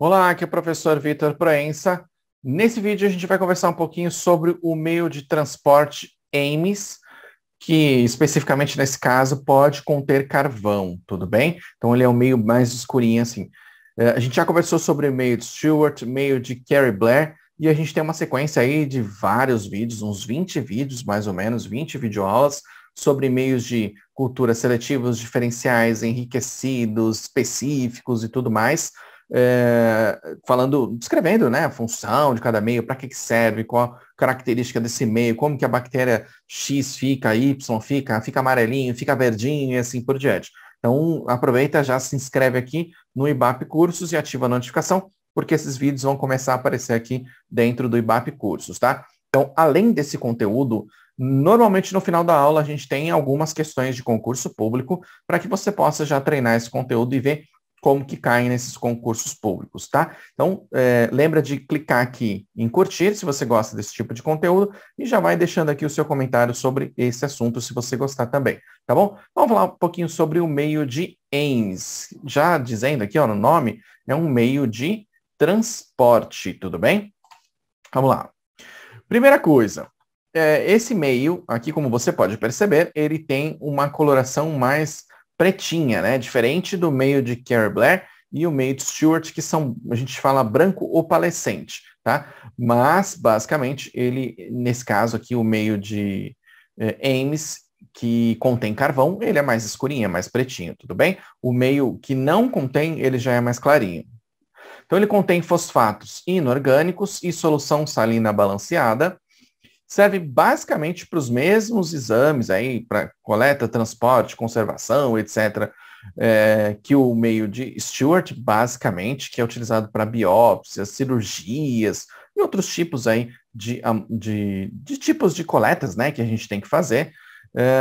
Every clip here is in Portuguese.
Olá, aqui é o professor Vitor Proença. Nesse vídeo a gente vai conversar um pouquinho sobre o meio de transporte Ames, que especificamente nesse caso pode conter carvão, tudo bem? Então ele é um meio mais escurinho assim. A gente já conversou sobre o meio de Stewart, meio de Carrie Blair, e a gente tem uma sequência aí de vários vídeos, uns 20 vídeos mais ou menos, 20 videoaulas sobre meios de cultura seletivos, diferenciais, enriquecidos, específicos e tudo mais, descrevendo, né, a função de cada meio, para que serve, qual a característica desse meio, como que a bactéria X fica, Y fica amarelinho, fica verdinho e assim por diante. Então, aproveita, já se inscreve aqui no IBAP Cursos e ativa a notificação, porque esses vídeos vão começar a aparecer aqui dentro do IBAP Cursos, tá? Então, além desse conteúdo, normalmente no final da aula a gente tem algumas questões de concurso público para que você possa já treinar esse conteúdo e ver como que caem nesses concursos públicos, tá? Então, lembra de clicar aqui em curtir, se você gosta desse tipo de conteúdo, e já vai deixando aqui o seu comentário sobre esse assunto, se você gostar também, tá bom? Vamos falar um pouquinho sobre o meio de Ames. Já dizendo aqui, ó, no nome, é um meio de transporte, tudo bem? Vamos lá. Primeira coisa, esse meio, aqui como você pode perceber, ele tem uma coloração mais pretinha, né? Diferente do meio de Carrie Blair e o meio de Stewart, que são, a gente fala branco opalescente, tá? Mas, basicamente, ele, nesse caso aqui, o meio de Ames, que contém carvão, ele é mais escurinho, é mais pretinho, tudo bem? O meio que não contém, ele já é mais clarinho. Então, ele contém fosfatos inorgânicos e solução salina balanceada. Serve basicamente para os mesmos exames aí, para coleta, transporte, conservação, etc., que o meio de Stewart, basicamente, que é utilizado para biópsias, cirurgias e outros tipos aí de tipos de coletas, né, que a gente tem que fazer.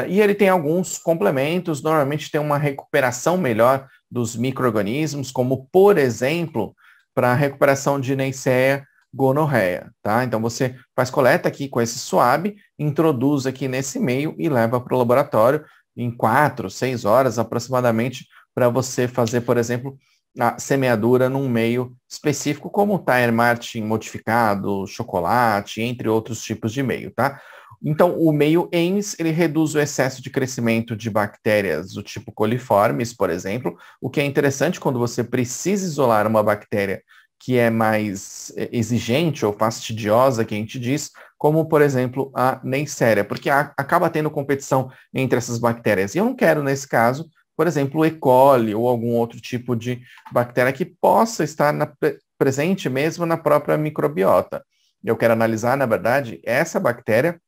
E ele tem alguns complementos, normalmente tem uma recuperação melhor dos micro-organismos, como, por exemplo, para a recuperação de Neisseria gonorreia, tá? Então você faz coleta aqui com esse swab, introduz aqui nesse meio e leva para o laboratório em 4, 6 horas aproximadamente para você fazer, por exemplo, a semeadura num meio específico como o Tire Martin modificado, chocolate, entre outros tipos de meio, tá? Então, o meio Ames, ele reduz o excesso de crescimento de bactérias do tipo coliformes, por exemplo, o que é interessante quando você precisa isolar uma bactéria que é mais exigente ou fastidiosa, que a gente diz, como, por exemplo, a Neisseria, porque acaba tendo competição entre essas bactérias. E eu não quero, nesse caso, por exemplo, o E. coli ou algum outro tipo de bactéria que possa estar presente mesmo na própria microbiota. Eu quero analisar, na verdade, essa bactéria,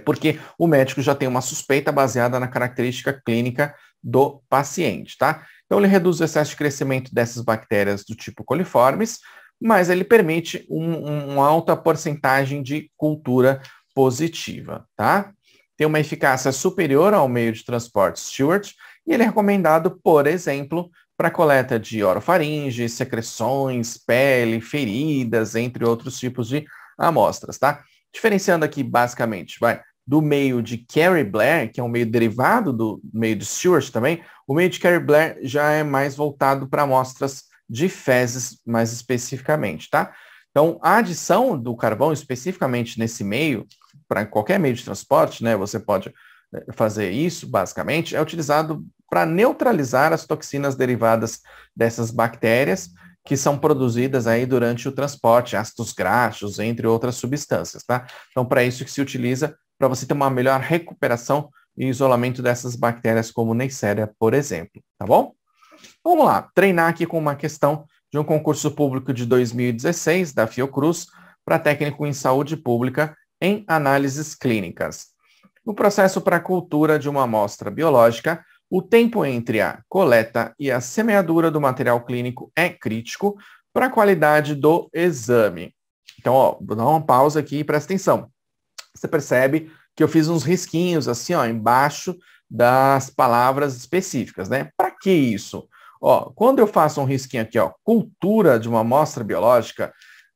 porque o médico já tem uma suspeita baseada na característica clínica do paciente, tá? Então, ele reduz o excesso de crescimento dessas bactérias do tipo coliformes, mas ele permite uma alta porcentagem de cultura positiva, tá? Tem uma eficácia superior ao meio de transporte Stewart, e ele é recomendado, por exemplo, para coleta de orofaringe, secreções, pele, feridas, entre outros tipos de amostras, tá? Diferenciando aqui, basicamente, do meio de Carrie Blair, que é um meio derivado do meio de Stewart também, o meio de Carrie Blair já é mais voltado para amostras de fezes, mais especificamente, tá? Então, a adição do carvão, especificamente nesse meio, para qualquer meio de transporte, né, você pode fazer isso, basicamente, é utilizado para neutralizar as toxinas derivadas dessas bactérias, que são produzidas aí durante o transporte, ácidos graxos, entre outras substâncias, tá? Então, para isso que se utiliza, para você ter uma melhor recuperação e isolamento dessas bactérias como Neisseria, por exemplo, tá bom? Vamos lá, treinar aqui com uma questão de um concurso público de 2016 da Fiocruz para técnico em saúde pública em análises clínicas. No processo para a cultura de uma amostra biológica, o tempo entre a coleta e a semeadura do material clínico é crítico para a qualidade do exame. Então, ó, vou dar uma pausa aqui e presta atenção. Você percebe que eu fiz uns risquinhos assim, ó, embaixo das palavras específicas, né? Para que isso? Ó, quando eu faço um risquinho aqui, ó, cultura de uma amostra biológica,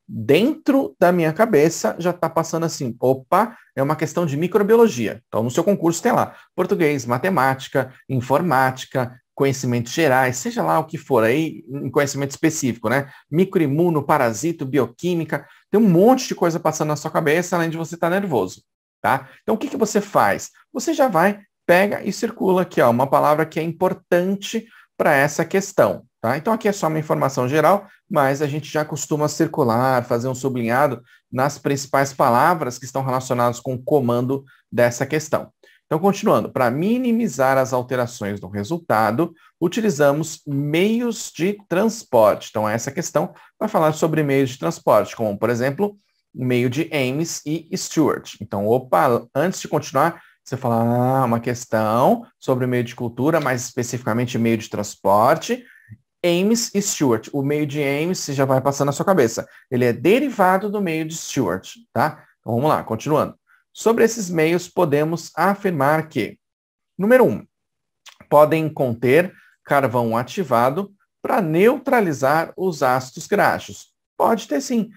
dentro da minha cabeça já está passando assim, opa, é uma questão de microbiologia. Então, no seu concurso tem lá português, matemática, informática, conhecimentos gerais, seja lá o que for aí, em conhecimento específico, né? Microimuno, parasito, bioquímica, tem um monte de coisa passando na sua cabeça, além de você estar nervoso, tá? Então, o que que você faz? Você já vai, pega e circula aqui, ó, uma palavra que é importante para essa questão, tá? Então, aqui é só uma informação geral, mas a gente já costuma circular, fazer um sublinhado nas principais palavras que estão relacionadas com o comando dessa questão. Então, continuando, para minimizar as alterações no resultado, utilizamos meios de transporte. Então, essa questão vai falar sobre meios de transporte, como, por exemplo, o meio de Ames e Stewart. Então, opa, antes de continuar, você fala, uma questão sobre o meio de cultura, mais especificamente meio de transporte, Ames e Stewart. O meio de Ames, você já vai passando na sua cabeça. Ele é derivado do meio de Stewart, tá? Então, vamos lá, continuando. Sobre esses meios, podemos afirmar que, número 1, podem conter carvão ativado para neutralizar os ácidos graxos. Pode ter, sim,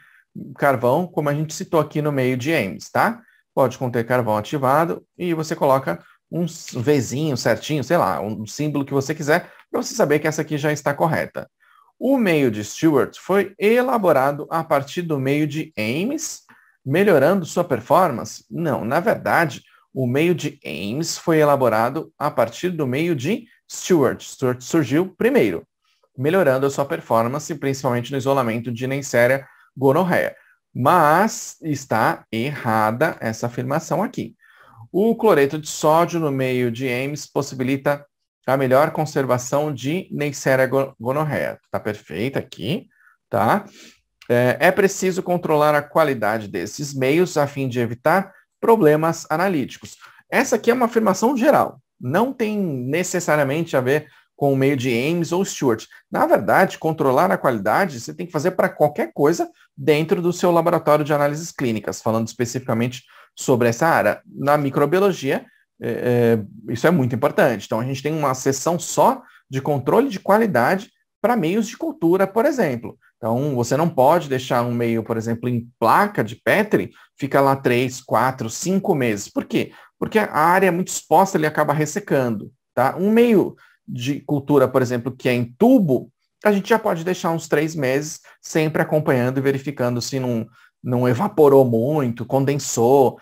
carvão, como a gente citou aqui no meio de Ames, tá? Pode conter carvão ativado e você coloca um Vzinho certinho, sei lá, um símbolo que você quiser, para você saber que essa aqui já está correta. O meio de Stewart foi elaborado a partir do meio de Ames, melhorando sua performance? Não, na verdade, o meio de Ames foi elaborado a partir do meio de Stewart. Stewart surgiu primeiro, melhorando a sua performance, principalmente no isolamento de Neisseria gonorrhea. Mas está errada essa afirmação aqui. O cloreto de sódio no meio de Ames possibilita a melhor conservação de Neisseria gonorrhea. Tá perfeito aqui, tá? É preciso controlar a qualidade desses meios a fim de evitar problemas analíticos. Essa aqui é uma afirmação geral, não tem necessariamente a ver com o meio de Ames ou Stewart. Na verdade, controlar a qualidade você tem que fazer para qualquer coisa dentro do seu laboratório de análises clínicas, falando especificamente sobre essa área. Na microbiologia, isso é muito importante. Então, a gente tem uma seção só de controle de qualidade para meios de cultura, por exemplo. Então, você não pode deixar um meio, por exemplo, em placa de Petri, fica lá 3, 4, 5 meses. Por quê? Porque a área é muito exposta, ele acaba ressecando, tá? Um meio de cultura, por exemplo, que é em tubo, a gente já pode deixar uns 3 meses, sempre acompanhando e verificando se não evaporou muito, condensou.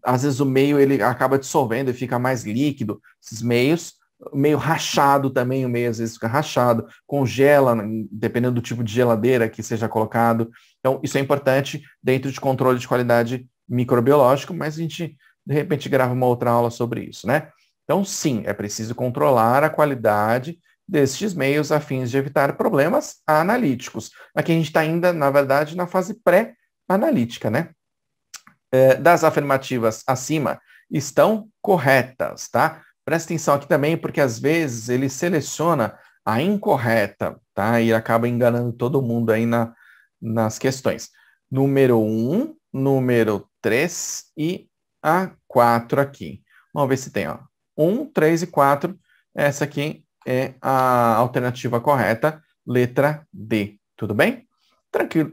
Às vezes o meio ele acaba dissolvendo e fica mais líquido. Esses meios, meio rachado também, o meio às vezes fica rachado, congela, dependendo do tipo de geladeira que seja colocado. Então, isso é importante dentro de controle de qualidade microbiológico, mas a gente, de repente, grava uma outra aula sobre isso, né? Então, sim, é preciso controlar a qualidade destes meios a fim de evitar problemas analíticos. Aqui a gente está ainda, na verdade, na fase pré-analítica, né? Das afirmativas acima estão corretas, tá? Presta atenção aqui também, porque às vezes ele seleciona a incorreta, tá? E acaba enganando todo mundo aí nas questões. Número 1, número 3 e a 4 aqui. Vamos ver se tem, ó. 1, 3 e 4. Essa aqui é a alternativa correta, letra D. Tudo bem?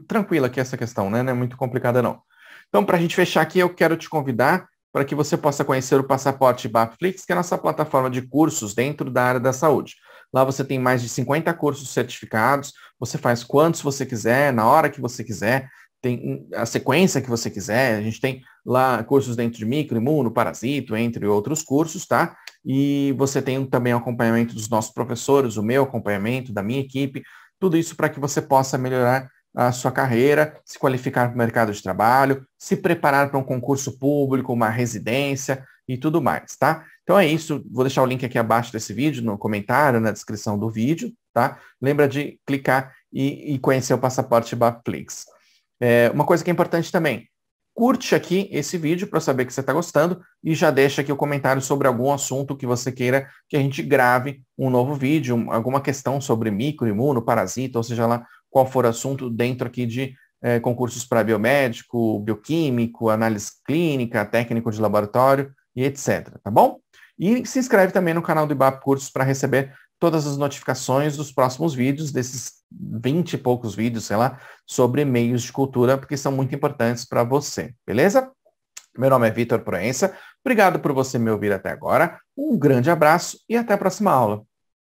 Tranquila aqui essa questão, né? Não é muito complicada, não. Então, para a gente fechar aqui, eu quero te convidar para que você possa conhecer o Passaporte Bapflix, que é a nossa plataforma de cursos dentro da área da saúde. Lá você tem mais de 50 cursos certificados, você faz quantos você quiser, na hora que você quiser, tem a sequência que você quiser, a gente tem lá cursos dentro de microimuno, parasito, entre outros cursos, tá? E você tem também o acompanhamento dos nossos professores, o meu acompanhamento, da minha equipe, tudo isso para que você possa melhorar a sua carreira, se qualificar para o mercado de trabalho, se preparar para um concurso público, uma residência e tudo mais, tá? Então é isso, vou deixar o link aqui abaixo desse vídeo, no comentário, na descrição do vídeo, tá? Lembra de clicar e conhecer o Passaporte Bapflix. Uma coisa que é importante também, curte aqui esse vídeo para saber que você está gostando e já deixa aqui o comentário sobre algum assunto que você queira que a gente grave um novo vídeo, alguma questão sobre microimuno, parasita, ou seja lá qual for o assunto dentro aqui de concursos para biomédico, bioquímico, análise clínica, técnico de laboratório e etc, tá bom? E se inscreve também no canal do IBAP Cursos para receber todas as notificações dos próximos vídeos, desses 20 e poucos vídeos, sei lá, sobre meios de cultura, porque são muito importantes para você, beleza? Meu nome é Vitor Proença, obrigado por você me ouvir até agora, um grande abraço e até a próxima aula.